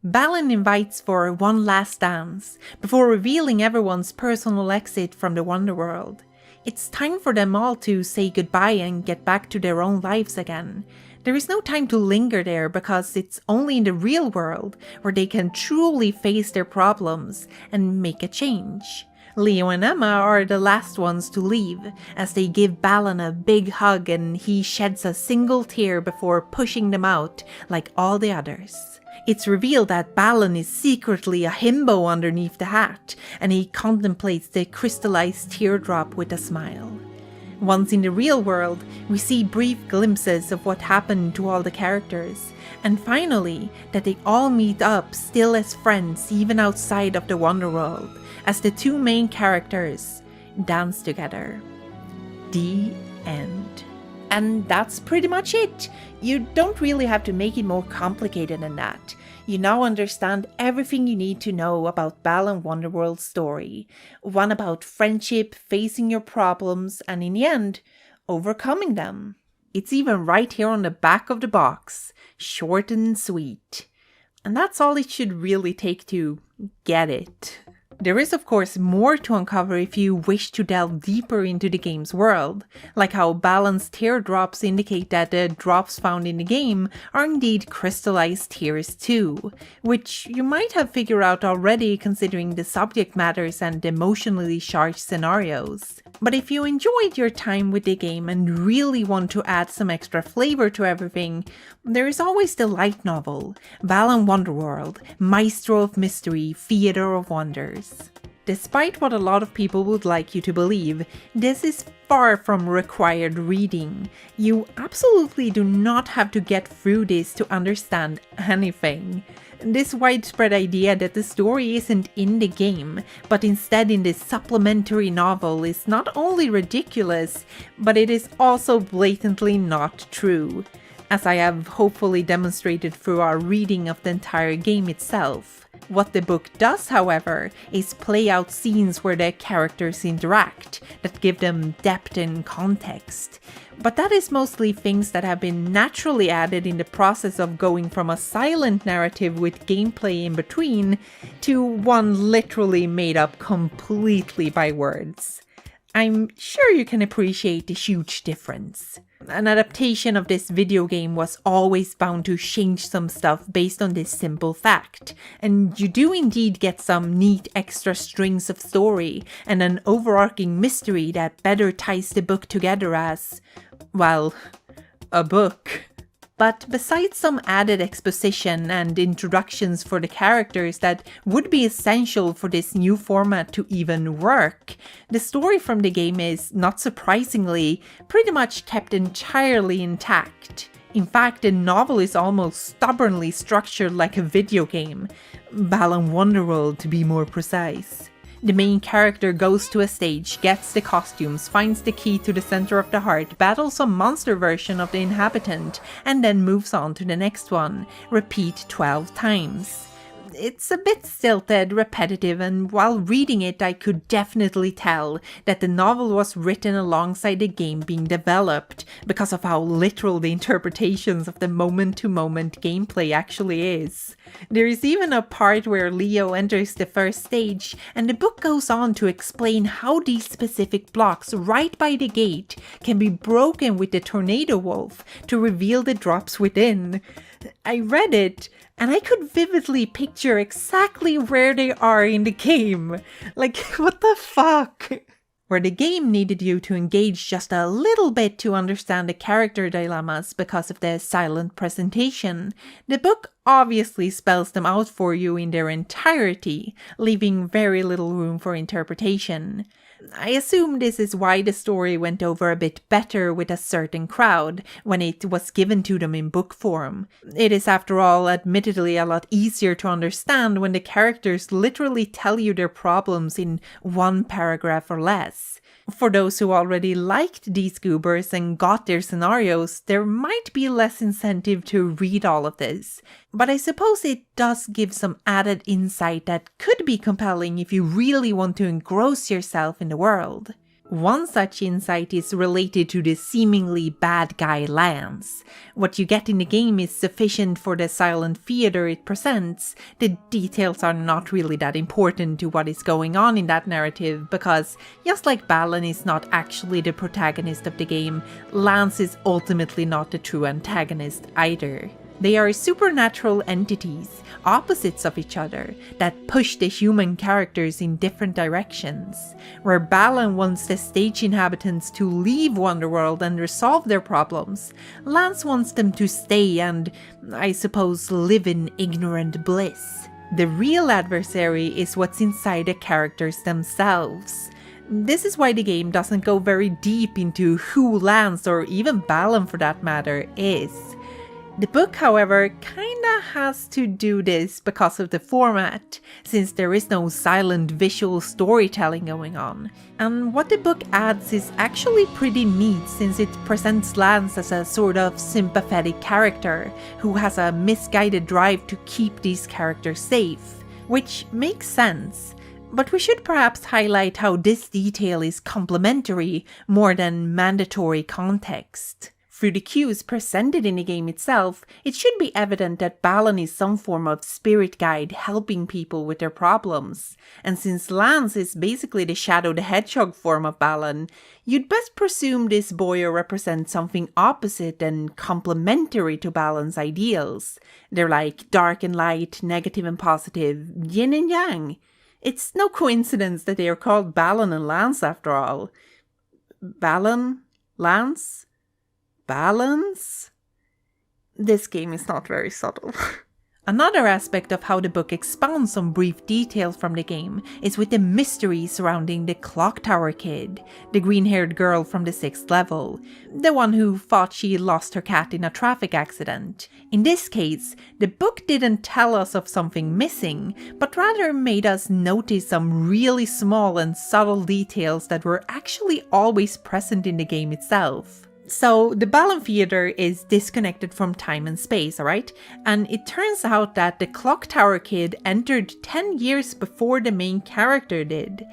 Balan invites for one last dance, before revealing everyone's personal exit from the Wonderworld. It's time for them all to say goodbye and get back to their own lives again. There is no time to linger there because it's only in the real world where they can truly face their problems and make a change. Leo and Emma are the last ones to leave, as they give Balan a big hug and he sheds a single tear before pushing them out like all the others. It's revealed that Balan is secretly a himbo underneath the hat, and he contemplates the crystallized teardrop with a smile. Once in the real world, we see brief glimpses of what happened to all the characters, and finally, that they all meet up still as friends even outside of the Wonderworld, as the two main characters dance together. The end. And that's pretty much it. You don't really have to make it more complicated than that. You now understand everything you need to know about Balan Wonderworld's story. One about friendship, facing your problems, and in the end, overcoming them. It's even right here on the back of the box. Short and sweet. And that's all it should really take to get it. There is of course more to uncover if you wish to delve deeper into the game's world, like how Balan's teardrops indicate that the drops found in the game are indeed crystallized tears too, which you might have figured out already considering the subject matters and emotionally charged scenarios. But if you enjoyed your time with the game and really want to add some extra flavor to everything, there is always the light novel, Balan Wonderworld, Maestro of Mystery, Theater of Wonders. Despite what a lot of people would like you to believe, this is far from required reading. You absolutely do not have to get through this to understand anything. This widespread idea that the story isn't in the game, but instead in this supplementary novel is not only ridiculous, but it is also blatantly not true, as I have hopefully demonstrated through our reading of the entire game itself. What the book does, however, is play out scenes where the characters interact, that give them depth and context. But that is mostly things that have been naturally added in the process of going from a silent narrative with gameplay in between, to one literally made up completely by words. I'm sure you can appreciate the huge difference. An adaptation of this video game was always bound to change some stuff based on this simple fact, and you do indeed get some neat extra strings of story and an overarching mystery that better ties the book together as, well, a book. But besides some added exposition and introductions for the characters that would be essential for this new format to even work, the story from the game is, not surprisingly, pretty much kept entirely intact. In fact, the novel is almost stubbornly structured like a video game, Balan Wonderworld to be more precise. The main character goes to a stage, gets the costumes, finds the key to the center of the heart, battles some monster version of the inhabitant, and then moves on to the next one. Repeat 12 times. It's a bit stilted, repetitive, and while reading it I could definitely tell that the novel was written alongside the game being developed because of how literal the interpretations of the moment-to-moment gameplay actually is. There is even a part where Leo enters the first stage, and the book goes on to explain how these specific blocks right by the gate can be broken with the tornado wolf to reveal the drops within. I read it, and I could vividly picture exactly where they are in the game. Like, what the fuck? Where the game needed you to engage just a little bit to understand the character dilemmas because of the silent presentation, the book obviously spells them out for you in their entirety, leaving very little room for interpretation. I assume this is why the story went over a bit better with a certain crowd when it was given to them in book form. It is, after all, admittedly a lot easier to understand when the characters literally tell you their problems in one paragraph or less. For those who already liked these goobers and got their scenarios, there might be less incentive to read all of this. But I suppose it does give some added insight that could be compelling if you really want to engross yourself in the world. One such insight is related to the seemingly bad guy Lance. What you get in the game is sufficient for the silent theater it presents. The details are not really that important to what is going on in that narrative, because just like Balan is not actually the protagonist of the game, Lance is ultimately not the true antagonist either. They are supernatural entities, opposites of each other, that push the human characters in different directions. Where Balan wants the stage inhabitants to leave Wonderworld and resolve their problems, Lance wants them to stay and, I suppose, live in ignorant bliss. The real adversary is what's inside the characters themselves. This is why the game doesn't go very deep into who Lance, or even Balan for that matter, is. The book, however, kinda has to do this because of the format, since there is no silent visual storytelling going on. And what the book adds is actually pretty neat, since it presents Lance as a sort of sympathetic character, who has a misguided drive to keep these characters safe, which makes sense. But we should perhaps highlight how this detail is complementary more than mandatory context. Through the cues presented in the game itself, it should be evident that Balan is some form of spirit guide helping people with their problems. And since Lance is basically the Shadow the Hedgehog form of Balan, you'd best presume this boyo represents something opposite and complementary to Balan's ideals. They're like dark and light, negative and positive, yin and yang. It's no coincidence that they are called Balan and Lance after all. Balan? Lance? Balance? This game is not very subtle. Another aspect of how the book expounds on brief details from the game is with the mystery surrounding the Clock Tower Kid, the green-haired girl from the 6th level, the one who thought she lost her cat in a traffic accident. In this case, the book didn't tell us of something missing, but rather made us notice some really small and subtle details that were actually always present in the game itself. So the Balan Theater is disconnected from time and space, alright? And it turns out that the Clock Tower Kid entered 10 years before the main character did.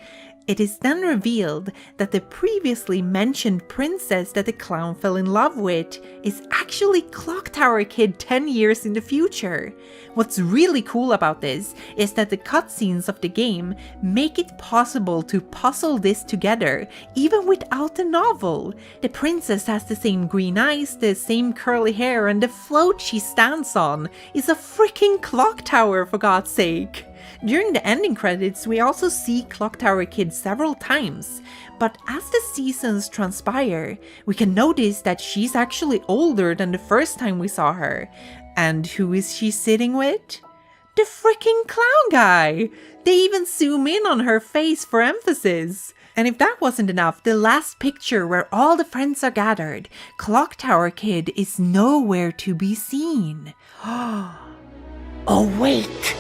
It is then revealed that the previously mentioned princess that the clown fell in love with is actually Clock Tower Kid 10 years in the future. What's really cool about this is that the cutscenes of the game make it possible to puzzle this together even without the novel. The princess has the same green eyes, the same curly hair, and the float she stands on is a freaking clock tower, for God's sake. During the ending credits, we also see Clock Tower Kid several times, but as the seasons transpire, we can notice that she's actually older than the first time we saw her. And who is she sitting with? The freaking clown guy! They even zoom in on her face for emphasis. And if that wasn't enough, the last picture where all the friends are gathered, Clock Tower Kid is nowhere to be seen. Oh wait!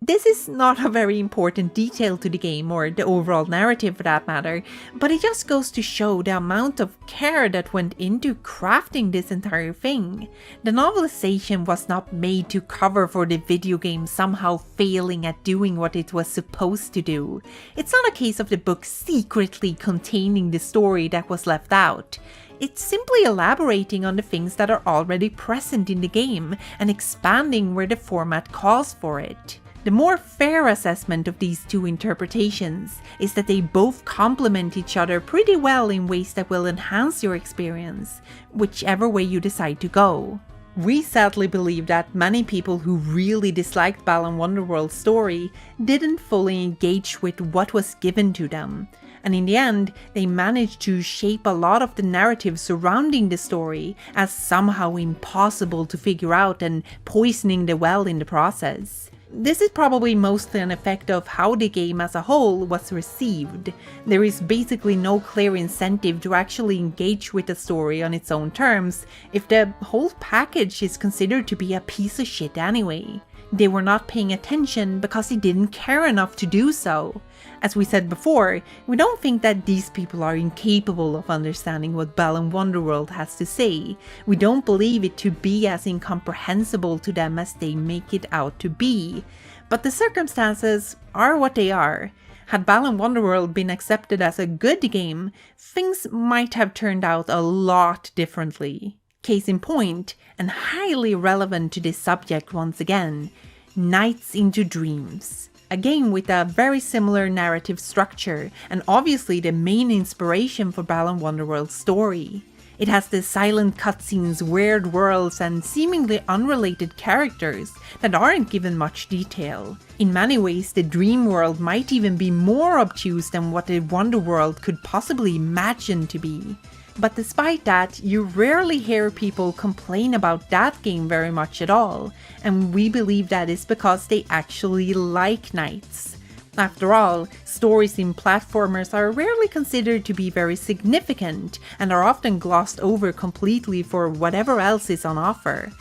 This is not a very important detail to the game, or the overall narrative for that matter, but it just goes to show the amount of care that went into crafting this entire thing. The novelization was not made to cover for the video game somehow failing at doing what it was supposed to do. It's not a case of the book secretly containing the story that was left out. It's simply elaborating on the things that are already present in the game and expanding where the format calls for it. The more fair assessment of these two interpretations is that they both complement each other pretty well in ways that will enhance your experience, whichever way you decide to go. We sadly believe that many people who really disliked Balan Wonderworld's story didn't fully engage with what was given to them, and in the end, they managed to shape a lot of the narrative surrounding the story as somehow impossible to figure out and poisoning the well in the process. This is probably mostly an effect of how the game as a whole was received. There is basically no clear incentive to actually engage with the story on its own terms if the whole package is considered to be a piece of shit anyway. They were not paying attention because they didn't care enough to do so. As we said before, we don't think that these people are incapable of understanding what Balan Wonderworld has to say. We don't believe it to be as incomprehensible to them as they make it out to be. But the circumstances are what they are. Had Balan Wonderworld been accepted as a good game, things might have turned out a lot differently. Case in point, and highly relevant to this subject once again, Nights into Dreams. A game with a very similar narrative structure, and obviously the main inspiration for Balan Wonderworld's story. It has the silent cutscenes, weird worlds, and seemingly unrelated characters that aren't given much detail. In many ways, the dream world might even be more obtuse than what the Wonderworld could possibly imagine to be. But despite that, you rarely hear people complain about that game very much at all, and we believe that is because they actually like Nights. After all, stories in platformers are rarely considered to be very significant and are often glossed over completely for whatever else is on offer.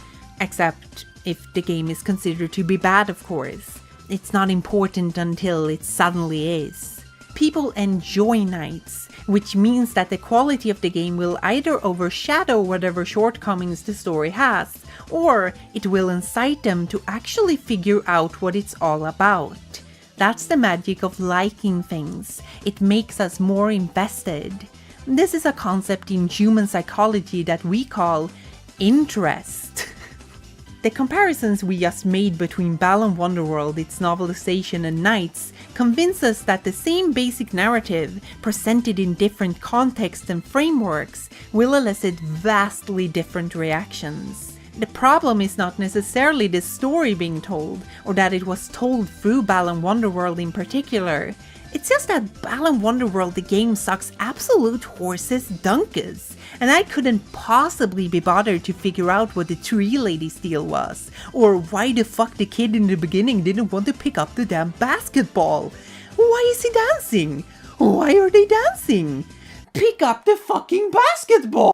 Except if the game is considered to be bad, of course. It's not important until it suddenly is. People enjoy Nights, which means that the quality of the game will either overshadow whatever shortcomings the story has, or it will incite them to actually figure out what it's all about. That's the magic of liking things. It makes us more invested. This is a concept in human psychology that we call interest. The comparisons we just made between Balan Wonderworld, its novelization, and Nights convince us that the same basic narrative, presented in different contexts and frameworks, will elicit vastly different reactions. The problem is not necessarily the story being told, or that it was told through Balan Wonderworld in particular. It's just that Balan Wonderworld the game sucks absolute horses dunkus, and I couldn't possibly be bothered to figure out what the tree lady's deal was, or why the fuck the kid in the beginning didn't want to pick up the damn basketball. Why is he dancing? Why are they dancing? Pick up the fucking basketball!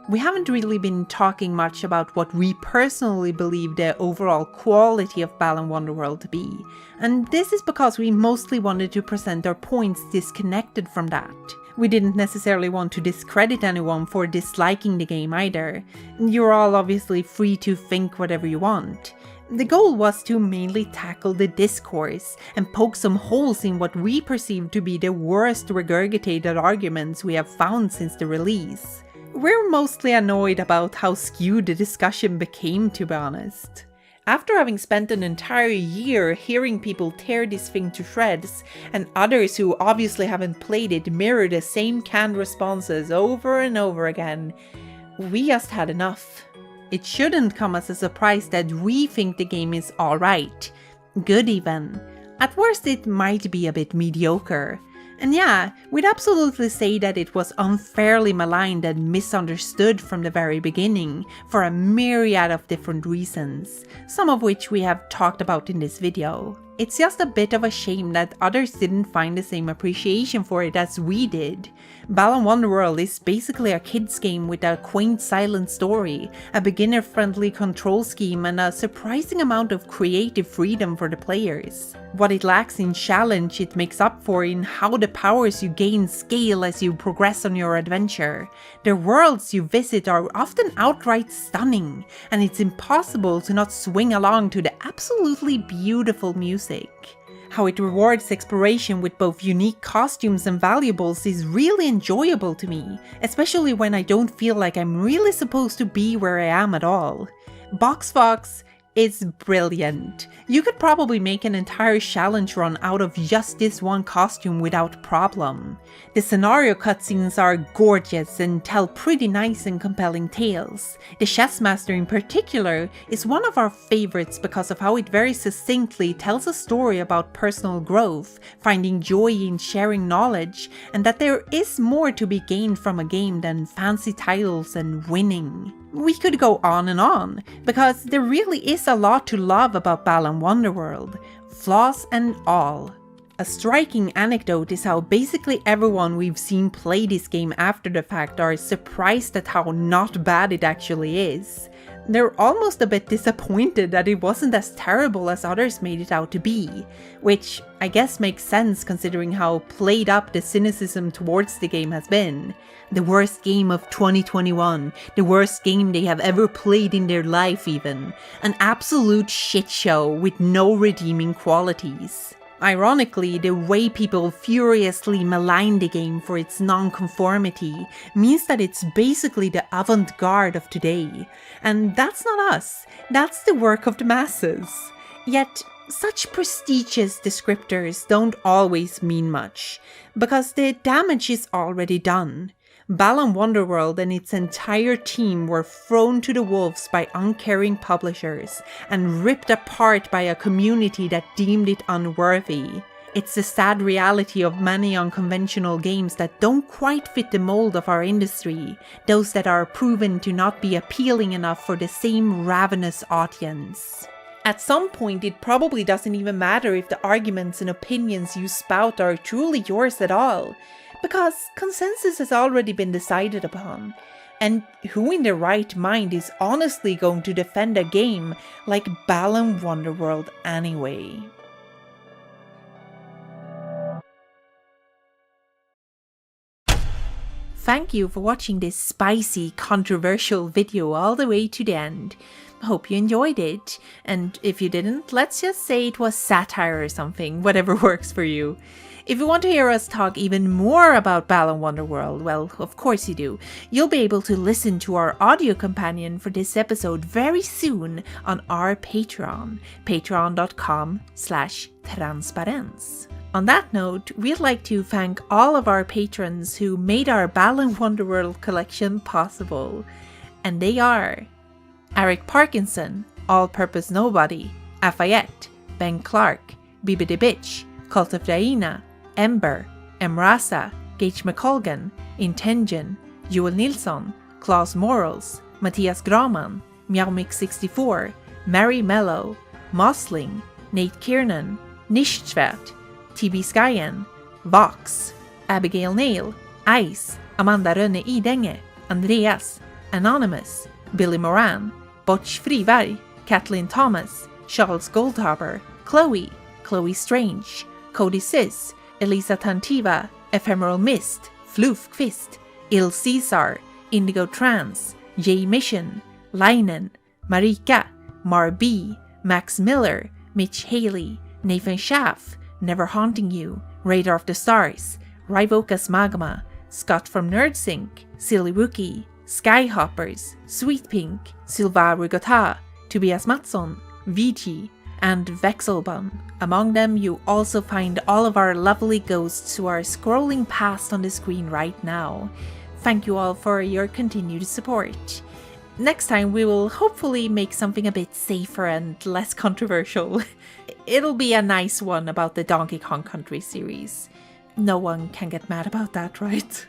We haven't really been talking much about what we personally believe the overall quality of Balan Wonderworld to be, and this is because we mostly wanted to present our points disconnected from that. We didn't necessarily want to discredit anyone for disliking the game either. You're all obviously free to think whatever you want. The goal was to mainly tackle the discourse and poke some holes in what we perceive to be the worst regurgitated arguments we have found since the release. We're mostly annoyed about how skewed the discussion became, to be honest. After having spent an entire year hearing people tear this thing to shreds, and others who obviously haven't played it mirror the same canned responses over and over again, we just had enough. It shouldn't come as a surprise that we think the game is alright. Good even. At worst it might be a bit mediocre. And yeah, we'd absolutely say that it was unfairly maligned and misunderstood from the very beginning, for a myriad of different reasons, some of which we have talked about in this video. It's just a bit of a shame that others didn't find the same appreciation for it as we did. Balan Wonderworld is basically a kids game with a quaint silent story, a beginner-friendly control scheme, and a surprising amount of creative freedom for the players. What it lacks in challenge, it makes up for in how the powers you gain scale as you progress on your adventure. The worlds you visit are often outright stunning, and it's impossible to not swing along to the absolutely beautiful music. How it rewards exploration with both unique costumes and valuables is really enjoyable to me, especially when I don't feel like I'm really supposed to be where I am at all. Box Fox is brilliant. You could probably make an entire challenge run out of just this one costume without problem. The scenario cutscenes are gorgeous and tell pretty nice and compelling tales. The chess master in particular is one of our favorites because of how it very succinctly tells a story about personal growth, finding joy in sharing knowledge, and that there is more to be gained from a game than fancy titles and winning. We could go on and on, because there really is a lot to love about Balan Wonderworld, flaws and all. A striking anecdote is how basically everyone we've seen play this game after the fact are surprised at how not bad it actually is. They're almost a bit disappointed that it wasn't as terrible as others made it out to be, which I guess makes sense considering how played up the cynicism towards the game has been. The worst game of 2021, the worst game they have ever played in their life even. An absolute shit show with no redeeming qualities. Ironically, the way people furiously malign the game for its non-conformity means that it's basically the avant-garde of today. And that's not us, that's the work of the masses. Yet, such prestigious descriptors don't always mean much, because the damage is already done. Balan Wonderworld and its entire team were thrown to the wolves by uncaring publishers and ripped apart by a community that deemed it unworthy. It's the sad reality of many unconventional games that don't quite fit the mold of our industry, those that are proven to not be appealing enough for the same ravenous audience. At some point, it probably doesn't even matter if the arguments and opinions you spout are truly yours at all, because consensus has already been decided upon. And who in their right mind is honestly going to defend a game like Balan Wonderworld anyway? Thank you for watching this spicy, controversial video all the way to the end. Hope you enjoyed it, and if you didn't, let's just say it was satire or something, whatever works for you. If you want to hear us talk even more about Balan Wonderworld, well, of course you do. You'll be able to listen to our audio companion for this episode very soon on our Patreon, patreon.com/transparens. On that note, we'd like to thank all of our patrons who made our Balan Wonderworld collection possible. And they are Eric Parkinson, All Purpose Nobody, Afayette, Ben Clark, Bibi the Bitch, Cult of Diana, Ember, Emrasa, Gage McColgan, Intention, Joel Nilsson, Klaus Morals, Matthias Graman, Meowmix64, Mary Mello, Mosling, Nate Kiernan, Nishtvet, TB Skyen, Vox, Abigail Nail, Ice, Amanda Rönne Idenge, Andreas, Anonymous, Billy Moran, Botch Friberg, Kathleen Thomas, Charles Goldhaber, Chloe, Chloe Strange, Cody Sis, Elisa Tantiva, Ephemeral Mist, Floof Kvist, Il Caesar, Indigo Trans, J Mission, Leinen, Marika, Mar B, Max Miller, Mitch Haley, Nathan Schaff, Never Haunting You, Radar of the Stars, Rivokas Magma, Scott from NerdSync, Silly Wookie, Skyhoppers, Sweet Pink, Sylva Rugota, Tobias Mattsson, VG, and Vexelbun. Among them, you also find all of our lovely ghosts who are scrolling past on the screen right now. Thank you all for your continued support. Next time we will hopefully make something a bit safer and less controversial. It'll be a nice one about the Donkey Kong Country series. No one can get mad about that, right?